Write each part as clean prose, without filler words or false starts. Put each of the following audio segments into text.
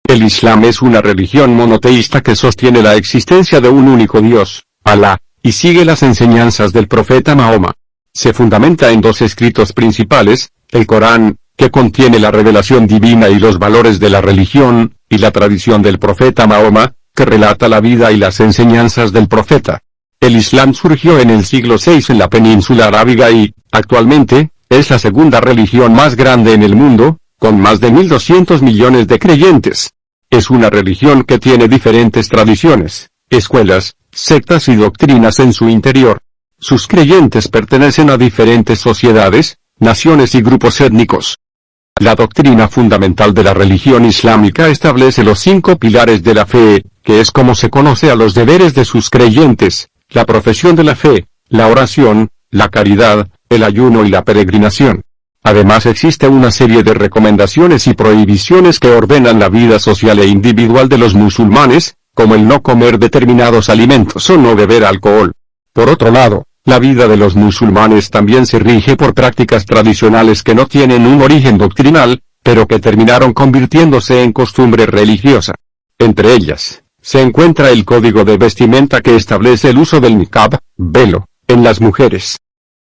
El Islam es una religión monoteísta que sostiene la existencia de un único Dios, Alá, y sigue las enseñanzas del profeta Mahoma. Se fundamenta en dos escritos principales, el Corán, que contiene la revelación divina y los valores de la religión, y la tradición del profeta Mahoma, que relata la vida y las enseñanzas del profeta. El Islam surgió en el siglo VI en la península arábiga y, actualmente, es la segunda religión más grande en el mundo, con más de 1.200 millones de creyentes. Es una religión que tiene diferentes tradiciones, escuelas, sectas y doctrinas en su interior. Sus creyentes pertenecen a diferentes sociedades, naciones y grupos étnicos. La doctrina fundamental de la religión islámica establece los 5 pilares de la fe, que es como se conoce a los deberes de sus creyentes, la profesión de la fe, la oración, la caridad, el ayuno y la peregrinación. Además existe una serie de recomendaciones y prohibiciones que ordenan la vida social e individual de los musulmanes, como el no comer determinados alimentos o no beber alcohol. Por otro lado, la vida de los musulmanes también se rige por prácticas tradicionales que no tienen un origen doctrinal, pero que terminaron convirtiéndose en costumbre religiosa. Entre ellas, se encuentra el código de vestimenta que establece el uso del niqab, velo, en las mujeres.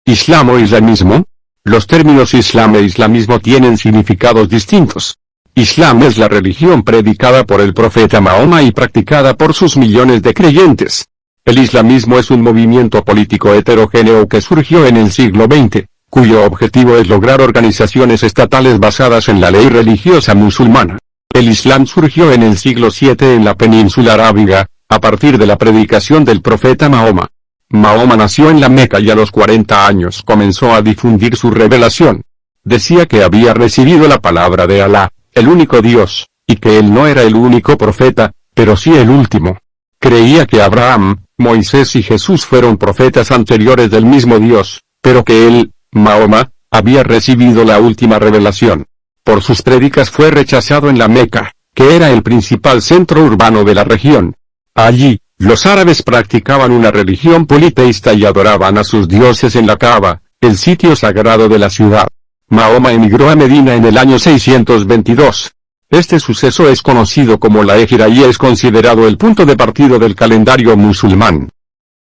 ¿Islam o islamismo? Los términos Islam e islamismo tienen significados distintos. Islam es la religión predicada por el profeta Mahoma y practicada por sus millones de creyentes. El islamismo es un movimiento político heterogéneo que surgió en el siglo XX, cuyo objetivo es lograr organizaciones estatales basadas en la ley religiosa musulmana. El Islam surgió en el siglo VII en la península arábiga, a partir de la predicación del profeta Mahoma. Mahoma nació en la Meca y a los 40 años comenzó a difundir su revelación. Decía que había recibido la palabra de Alá, el único Dios, y que él no era el único profeta, pero sí el último. Creía que Abraham, Moisés y Jesús fueron profetas anteriores del mismo Dios, pero que él, Mahoma, había recibido la última revelación. Por sus prédicas fue rechazado en la Meca, que era el principal centro urbano de la región. Allí, los árabes practicaban una religión politeísta y adoraban a sus dioses en la Kaaba, el sitio sagrado de la ciudad. Mahoma emigró a Medina en el año 622. Este suceso es conocido como la Égira y es considerado el punto de partida del calendario musulmán.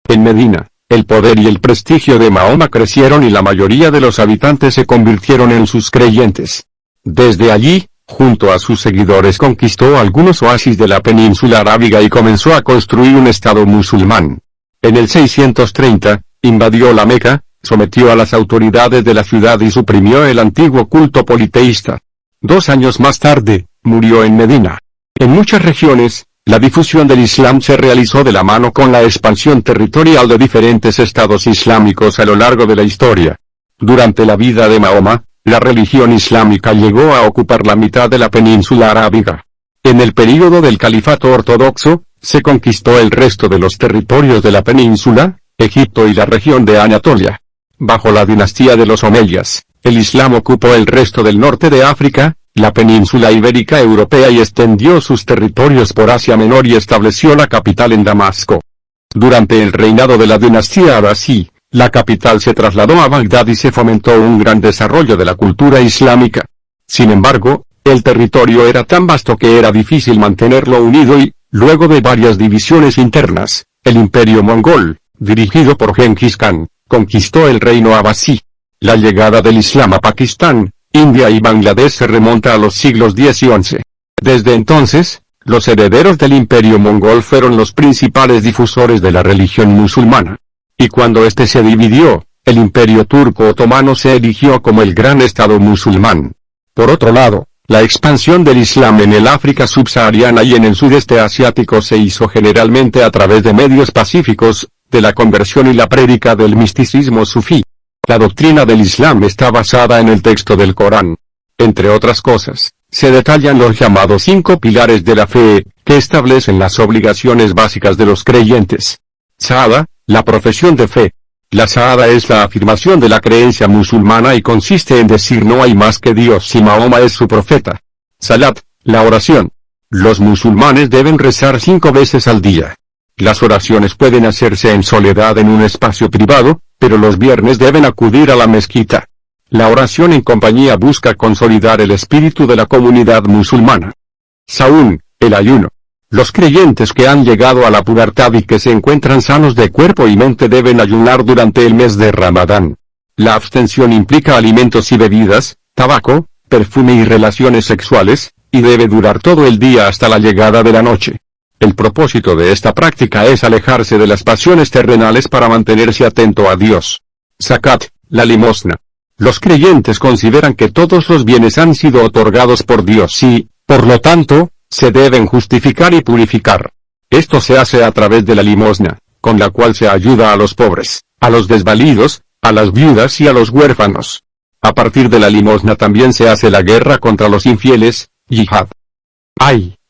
En Medina, el poder y el prestigio de Mahoma crecieron y la mayoría de los habitantes se convirtieron en sus creyentes. Desde allí, junto a sus seguidores conquistó algunos oasis de la península arábiga y comenzó a construir un estado musulmán. En el 630, invadió la Meca, sometió a las autoridades de la ciudad y suprimió el antiguo culto politeísta. 2 años más tarde, murió en Medina. En muchas regiones, la difusión del Islam se realizó de la mano con la expansión territorial de diferentes estados islámicos a lo largo de la historia. Durante la vida de Mahoma, la religión islámica llegó a ocupar la mitad de la península arábiga. En el período del califato ortodoxo, se conquistó el resto de los territorios de la península, Egipto y la región de Anatolia. Bajo la dinastía de los omeyas, el Islam ocupó el resto del norte de África, la península ibérica europea y extendió sus territorios por Asia Menor y estableció la capital en Damasco. Durante el reinado de la dinastía Abbasí, la capital se trasladó a Bagdad y se fomentó un gran desarrollo de la cultura islámica. Sin embargo, el territorio era tan vasto que era difícil mantenerlo unido y, luego de varias divisiones internas, el imperio mongol, dirigido por Genghis Khan, conquistó el reino Abbasí. La llegada del Islam a Pakistán, India y Bangladesh se remonta a los siglos X y XI. Desde entonces, los herederos del imperio mongol fueron los principales difusores de la religión musulmana. Y cuando este se dividió, el imperio turco otomano se erigió como el gran estado musulmán. Por otro lado, la expansión del Islam en el África subsahariana y en el sudeste asiático se hizo generalmente a través de medios pacíficos, de la conversión y la prédica del misticismo sufí. La doctrina del Islam está basada en el texto del Corán. Entre otras cosas, se detallan los llamados 5 pilares de la fe, que establecen las obligaciones básicas de los creyentes. Shahada, la profesión de fe. La Shahada es la afirmación de la creencia musulmana y consiste en decir no hay más que Dios y Mahoma es su profeta. Salat, la oración. Los musulmanes deben rezar 5 veces al día. Las oraciones pueden hacerse en soledad en un espacio privado, pero los viernes deben acudir a la mezquita. La oración en compañía busca consolidar el espíritu de la comunidad musulmana. Saúl, el ayuno. Los creyentes que han llegado a la pubertad y que se encuentran sanos de cuerpo y mente deben ayunar durante el mes de Ramadán. La abstención implica alimentos y bebidas, tabaco, perfume y relaciones sexuales, y debe durar todo el día hasta la llegada de la noche. El propósito de esta práctica es alejarse de las pasiones terrenales para mantenerse atento a Dios. Zakat, la limosna. Los creyentes consideran que todos los bienes han sido otorgados por Dios y, por lo tanto, se deben justificar y purificar. Esto se hace a través de la limosna, con la cual se ayuda a los pobres, a los desvalidos, a las viudas y a los huérfanos. A partir de la limosna también se hace la guerra contra los infieles, yihad.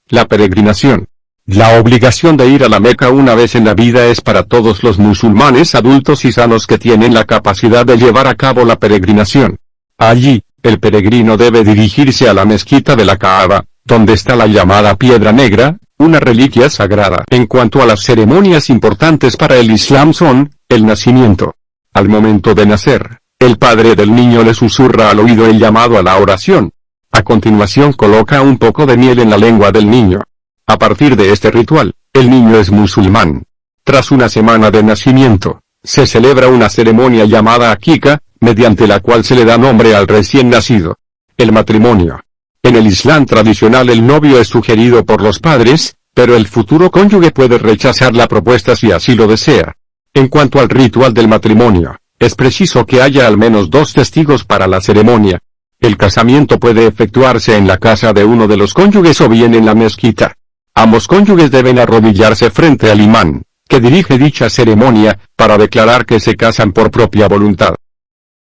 La peregrinación. La obligación de ir a la Meca una vez en la vida es para todos los musulmanes adultos y sanos que tienen la capacidad de llevar a cabo la peregrinación. Allí, el peregrino debe dirigirse a la mezquita de la Kaaba, donde está la llamada piedra negra, una reliquia sagrada. En cuanto a las ceremonias importantes para el Islam son, el nacimiento. Al momento de nacer, el padre del niño le susurra al oído el llamado a la oración. A continuación coloca un poco de miel en la lengua del niño. A partir de este ritual, el niño es musulmán. Tras una semana de nacimiento, se celebra una ceremonia llamada Akika, mediante la cual se le da nombre al recién nacido. El matrimonio. En el Islam tradicional el novio es sugerido por los padres, pero el futuro cónyuge puede rechazar la propuesta si así lo desea. En cuanto al ritual del matrimonio, es preciso que haya al menos 2 testigos para la ceremonia. El casamiento puede efectuarse en la casa de uno de los cónyuges o bien en la mezquita. Ambos cónyuges deben arrodillarse frente al imán, que dirige dicha ceremonia, para declarar que se casan por propia voluntad.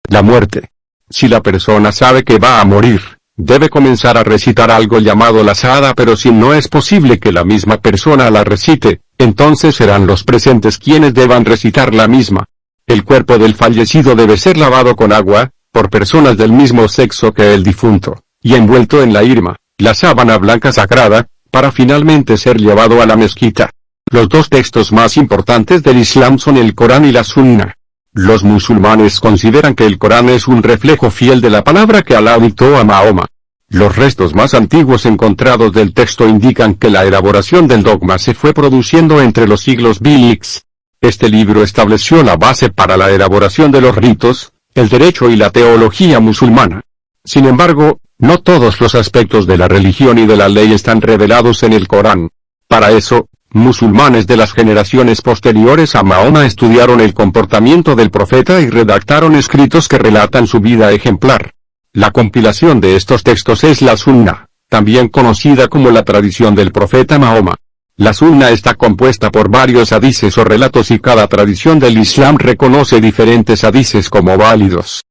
La muerte. Si la persona sabe que va a morir, debe comenzar a recitar algo llamado la Shahada, pero si no es posible que la misma persona la recite, entonces serán los presentes quienes deban recitar la misma. El cuerpo del fallecido debe ser lavado con agua, por personas del mismo sexo que el difunto, y envuelto en la irma, la sábana blanca sagrada, para finalmente ser llevado a la mezquita. Los 2 textos más importantes del Islam son el Corán y la Sunna. Los musulmanes consideran que el Corán es un reflejo fiel de la palabra que Alá dictó a Mahoma. Los restos más antiguos encontrados del texto indican que la elaboración del dogma se fue produciendo entre los siglos bíblicos. Este libro estableció la base para la elaboración de los ritos, el derecho y la teología musulmana. Sin embargo, no todos los aspectos de la religión y de la ley están revelados en el Corán. Para eso, musulmanes de las generaciones posteriores a Mahoma estudiaron el comportamiento del profeta y redactaron escritos que relatan su vida ejemplar. La compilación de estos textos es la Sunna, también conocida como la tradición del profeta Mahoma. La Sunna está compuesta por varios hadices o relatos y cada tradición del Islam reconoce diferentes hadices como válidos.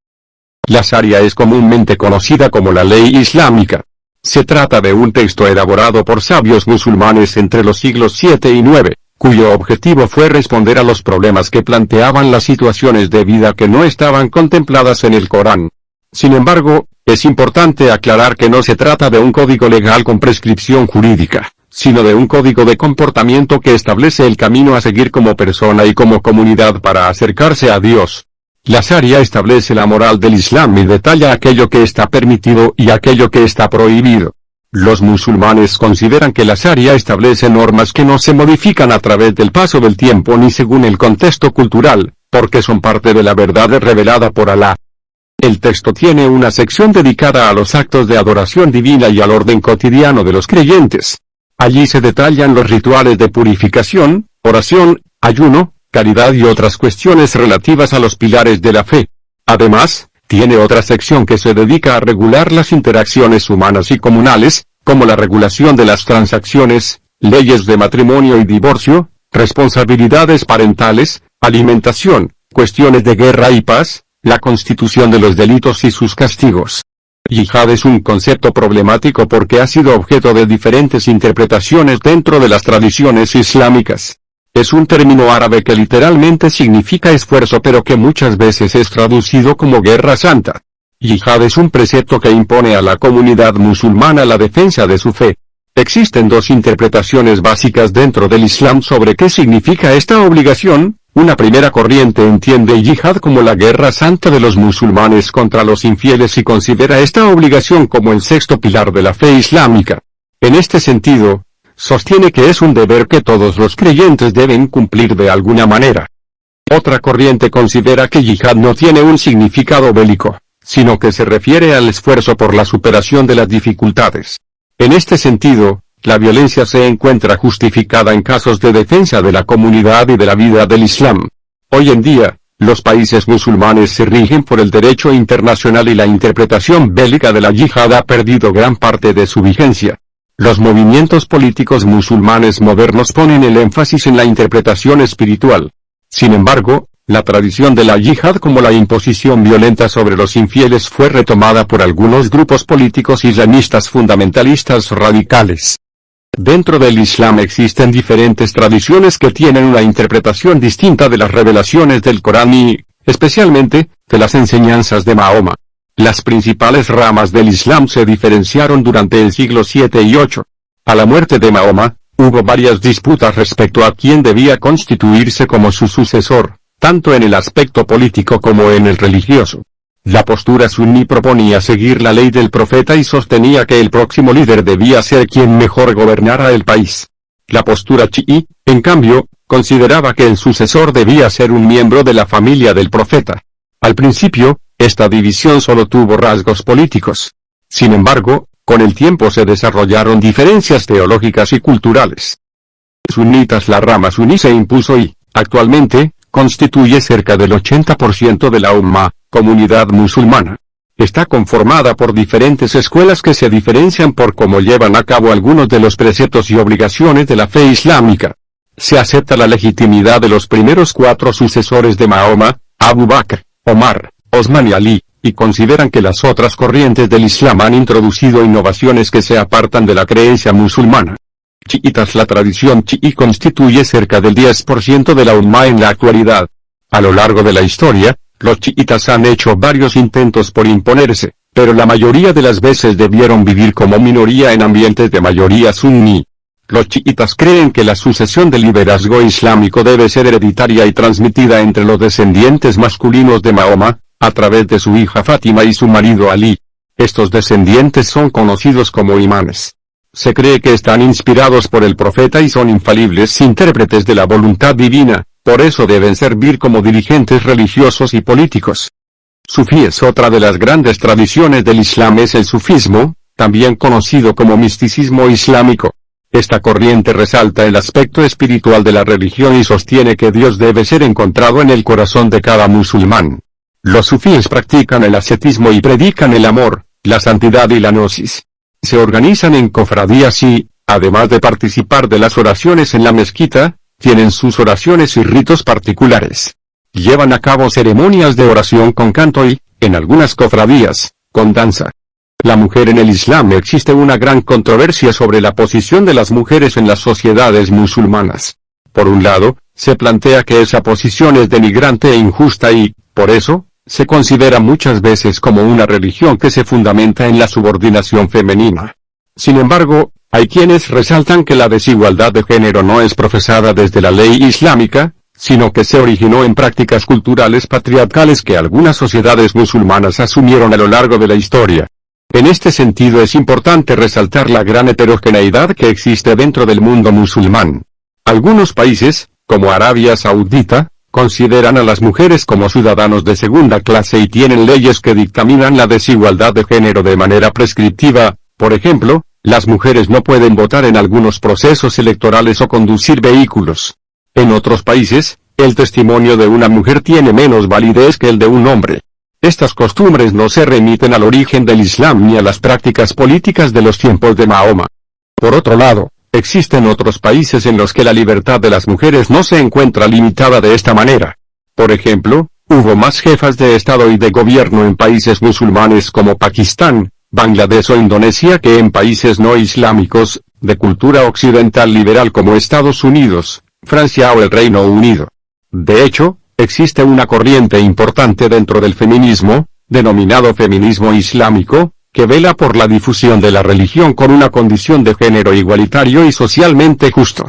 La Sharia es comúnmente conocida como la ley islámica. Se trata de un texto elaborado por sabios musulmanes entre los siglos 7 y 9, cuyo objetivo fue responder a los problemas que planteaban las situaciones de vida que no estaban contempladas en el Corán. Sin embargo, es importante aclarar que no se trata de un código legal con prescripción jurídica, sino de un código de comportamiento que establece el camino a seguir como persona y como comunidad para acercarse a Dios. La Sharia establece la moral del Islam y detalla aquello que está permitido y aquello que está prohibido. Los musulmanes consideran que la Sharia establece normas que no se modifican a través del paso del tiempo ni según el contexto cultural, porque son parte de la verdad revelada por Alá. El texto tiene una sección dedicada a los actos de adoración divina y al orden cotidiano de los creyentes. Allí se detallan los rituales de purificación, oración, ayuno, caridad y otras cuestiones relativas a los pilares de la fe. Además, tiene otra sección que se dedica a regular las interacciones humanas y comunales, como la regulación de las transacciones, leyes de matrimonio y divorcio, responsabilidades parentales, alimentación, cuestiones de guerra y paz, la constitución de los delitos y sus castigos. Yihad es un concepto problemático porque ha sido objeto de diferentes interpretaciones dentro de las tradiciones islámicas. Es un término árabe que literalmente significa esfuerzo pero que muchas veces es traducido como guerra santa. Yihad es un precepto que impone a la comunidad musulmana la defensa de su fe. Existen 2 interpretaciones básicas dentro del Islam sobre qué significa esta obligación. Una primera corriente entiende yihad como la guerra santa de los musulmanes contra los infieles y considera esta obligación como el 6º pilar de la fe islámica. En este sentido, sostiene que es un deber que todos los creyentes deben cumplir de alguna manera. Otra corriente considera que yihad no tiene un significado bélico, sino que se refiere al esfuerzo por la superación de las dificultades. En este sentido, la violencia se encuentra justificada en casos de defensa de la comunidad y de la vida del Islam. Hoy en día, los países musulmanes se rigen por el derecho internacional y la interpretación bélica de la yihad ha perdido gran parte de su vigencia. Los movimientos políticos musulmanes modernos ponen el énfasis en la interpretación espiritual. Sin embargo, la tradición de la yihad como la imposición violenta sobre los infieles fue retomada por algunos grupos políticos islamistas fundamentalistas radicales. Dentro del Islam existen diferentes tradiciones que tienen una interpretación distinta de las revelaciones del Corán y, especialmente, de las enseñanzas de Mahoma. Las principales ramas del Islam se diferenciaron durante el siglo 7 y 8. A la muerte de Mahoma, hubo varias disputas respecto a quién debía constituirse como su sucesor, tanto en el aspecto político como en el religioso. La postura suní proponía seguir la ley del profeta y sostenía que el próximo líder debía ser quien mejor gobernara el país. La postura chií, en cambio, consideraba que el sucesor debía ser un miembro de la familia del profeta. Al principio, esta división solo tuvo rasgos políticos. Sin embargo, con el tiempo se desarrollaron diferencias teológicas y culturales. Sunitas. La rama suní se impuso y, actualmente, constituye cerca del 80% de la Ummah, comunidad musulmana. Está conformada por diferentes escuelas que se diferencian por cómo llevan a cabo algunos de los preceptos y obligaciones de la fe islámica. Se acepta la legitimidad de los primeros 4 sucesores de Mahoma, Abu Bakr, Omar, Osman y Ali, y consideran que las otras corrientes del Islam han introducido innovaciones que se apartan de la creencia musulmana. Chiitas. La tradición chií constituye cerca del 10% de la Ummah en la actualidad. A lo largo de la historia, los chiitas han hecho varios intentos por imponerse, pero la mayoría de las veces debieron vivir como minoría en ambientes de mayoría suní. Los chiitas creen que la sucesión del liderazgo islámico debe ser hereditaria y transmitida entre los descendientes masculinos de Mahoma, a través de su hija Fátima y su marido Ali. Estos descendientes son conocidos como imanes. Se cree que están inspirados por el profeta y son infalibles intérpretes de la voluntad divina, por eso deben servir como dirigentes religiosos y políticos. Sufíes. Otra de las grandes tradiciones del Islam es el sufismo, también conocido como misticismo islámico. Esta corriente resalta el aspecto espiritual de la religión y sostiene que Dios debe ser encontrado en el corazón de cada musulmán. Los sufíes practican el ascetismo y predican el amor, la santidad y la gnosis. Se organizan en cofradías y, además de participar de las oraciones en la mezquita, tienen sus oraciones y ritos particulares. Llevan a cabo ceremonias de oración con canto y, en algunas cofradías, con danza. La mujer en el Islam. Existe una gran controversia sobre la posición de las mujeres en las sociedades musulmanas. Por un lado, se plantea que esa posición es denigrante e injusta y, por eso, se considera muchas veces como una religión que se fundamenta en la subordinación femenina. Sin embargo, hay quienes resaltan que la desigualdad de género no es profesada desde la ley islámica, sino que se originó en prácticas culturales patriarcales que algunas sociedades musulmanas asumieron a lo largo de la historia. En este sentido es importante resaltar la gran heterogeneidad que existe dentro del mundo musulmán. Algunos países, como Arabia Saudita, consideran a las mujeres como ciudadanos de segunda clase y tienen leyes que dictaminan la desigualdad de género de manera prescriptiva. Por ejemplo, las mujeres no pueden votar en algunos procesos electorales o conducir vehículos. En otros países, el testimonio de una mujer tiene menos validez que el de un hombre. Estas costumbres no se remiten al origen del Islam ni a las prácticas políticas de los tiempos de Mahoma. Por otro lado, existen otros países en los que la libertad de las mujeres no se encuentra limitada de esta manera. Por ejemplo, hubo más jefas de Estado y de gobierno en países musulmanes como Pakistán, Bangladesh o Indonesia que en países no islámicos, de cultura occidental liberal como Estados Unidos, Francia o el Reino Unido. De hecho, existe una corriente importante dentro del feminismo, denominado feminismo islámico, que vela por la difusión de la religión con una condición de género igualitario y socialmente justo.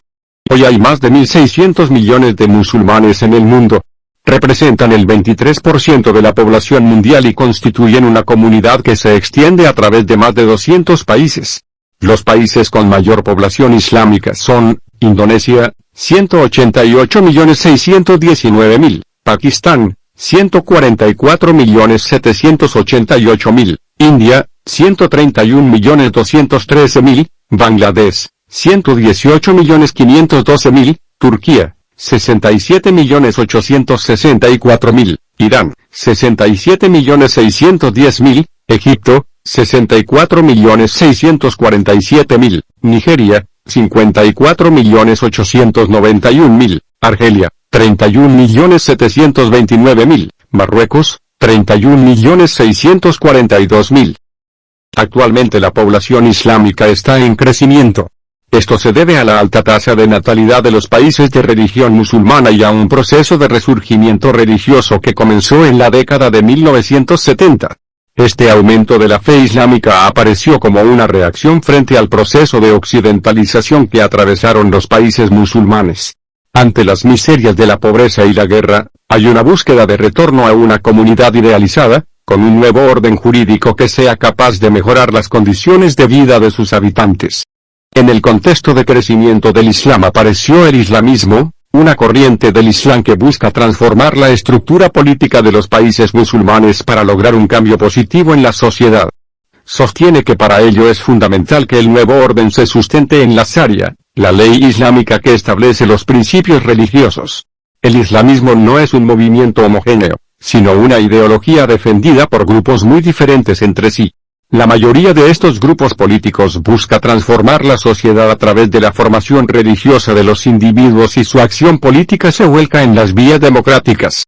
Hoy hay más de 1.600 millones de musulmanes en el mundo. Representan el 23% de la población mundial y constituyen una comunidad que se extiende a través de más de 200 países. Los países con mayor población islámica son, Indonesia, 188.619.000, Pakistán, 144.788.000, India, 131.213.000, Bangladesh, 118.512.000, Turquía, 67.864.000, Irán, 67.610.000, Egipto, 64.647.000, Nigeria, 54.891.000, Argelia, 31.729.000, Marruecos, 31.642.000. Actualmente la población islámica está en crecimiento. Esto se debe a la alta tasa de natalidad de los países de religión musulmana y a un proceso de resurgimiento religioso que comenzó en la década de 1970. Este aumento de la fe islámica apareció como una reacción frente al proceso de occidentalización que atravesaron los países musulmanes. Ante las miserias de la pobreza y la guerra, hay una búsqueda de retorno a una comunidad idealizada, con un nuevo orden jurídico que sea capaz de mejorar las condiciones de vida de sus habitantes. En el contexto de crecimiento del Islam apareció el islamismo, una corriente del Islam que busca transformar la estructura política de los países musulmanes para lograr un cambio positivo en la sociedad. Sostiene que para ello es fundamental que el nuevo orden se sustente en la Sharia, la ley islámica que establece los principios religiosos. El islamismo no es un movimiento homogéneo, sino una ideología defendida por grupos muy diferentes entre sí. La mayoría de estos grupos políticos busca transformar la sociedad a través de la formación religiosa de los individuos y su acción política se vuelca en las vías democráticas.